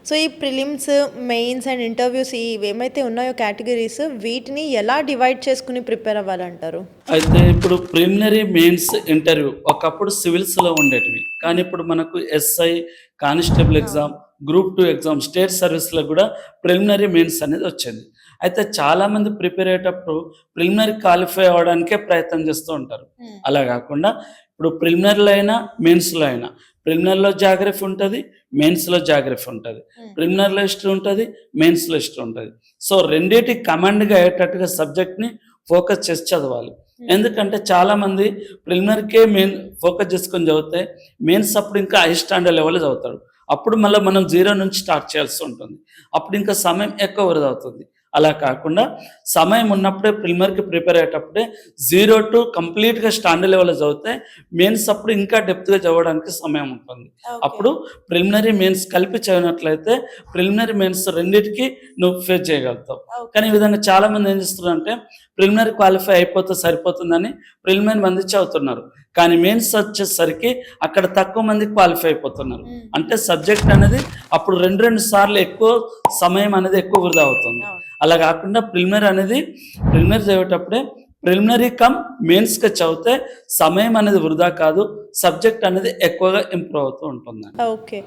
So, ఈ prelims, mains and interviews ఇవేమైతే ఉన్నాయో categories వీటిని ఎలా డివైడ్ చేసుకొని ప్రిపేర్ అవ్వాలంటారు? అయితే ఇప్పుడు ప్రిలిమినరీ, మెయిన్స్, ఇంటర్వ్యూ ఒకప్పుడు సివిల్స్‌లో ఉండేటివి. కానీ ఇప్పుడు మనకు ఎస్ఐ, కానిస్టేబుల్ ఎగ్జామ్, అవును. గ్రూప్ 2 ఎగ్జామ్, స్టేట్ సర్వీస్‌లో గూడా ప్రిలిమినరీ, మెయిన్స్ అనేది వచ్చింది. అయితే చాలామంది ప్రిపేర్ అయ్యేటప్పుడు ప్రిలిమినరీ క్వాలిఫై అవ్వడానికే ప్రయత్నం చేస్తూ ఉంటారు. హ్మ్. అలా గాకుండా ఇప్పుడు ప్రిలిమినరీలో అయినా, మెయిన్స్‌లో అయినా ప్రిలిమినరీలో జాగ్రఫీ ఉంటది, మెయిన్స్‌లో జాగ్రఫీ ఉంటది. హ్మ్. ప్రిలిమినరీలో హిస్టరీ ఉంటది, మెయిన్స్‌లో హిస్టరీ ఉంటది. సో, రెండిటికి కమాండ్‌గా అయ్యేటట్టుగా సబ్జెక్ట్‌ని ఫోకస్ చేసి చదవాలి. హ్మ్. ఎందుకంటే చాలామంది ప్రిలిమినరీకే మెయిన్ ఫోకస్ చేసుకొని చదివితే మెయిన్స్ అప్పుడు ఇంకా హై స్టాండర్డ్ లెవెల్‌లో చదువుతాడు. అప్పుడు మళ్ళా మనం జీరో నుంచి స్టార్ట్ చేయాల్సి ఉంటుంది. అప్పుడు ఇంకా సమయం ఎక్కువ వృధా అవుతుంది. అలా కాకుండా సమయం ఉన్నప్పుడే ప్రిలిమినరీకి ప్రిపేర్ అయ్యేటప్పుడే 0 కంప్లీట్‌గా స్టాండర్డ్ లెవెల్‌లో చదివితే మెయిన్స్ అప్పుడు ఇంకా డెప్త్‌గా చదవడానికి సమయం ఉంటుంది. ఓకే. అప్పుడు ప్రిలిమినరీ, మెయిన్స్ కలిపి చదివినట్లయితే ప్రిలిమినరీ, మెయిన్స్ రెండిటికి నువ్వు ఫేస్ చేయగలుగుతావు. ఓకే. కానీ ఈ విధంగా చాలామంది ఏం చేస్తున్నారంటే ప్రిలిమినరీ క్వాలిఫై అయిపోతే సరిపోతుందని ప్రిలిమినరీ మంది చదువుతున్నారు. కానీ మెయిన్స్ వచ్చేసరికి అక్కడ తక్కువ మంది క్వాలిఫై అయిపోతున్నారు. హ్మ్. అంటే సబ్జెక్ట్ అనేది అప్పుడు 2 సార్లు ఎక్కువ సమయం అనేది ఎక్కువ వృధా అవుతుంది. అవును. అలా కాకుండా ప్రిలిమినరీ చదివేటప్పుడే ప్రిలిమినరీ కమ్ మెయిన్స్‌గా చదివితే సమయం అనేది వృధా కాదు. సబ్జెక్ట్ అనేది ఎక్కువగా ఇంప్రూవ్ అవుతూ ఉంటుందండి. ఓకే.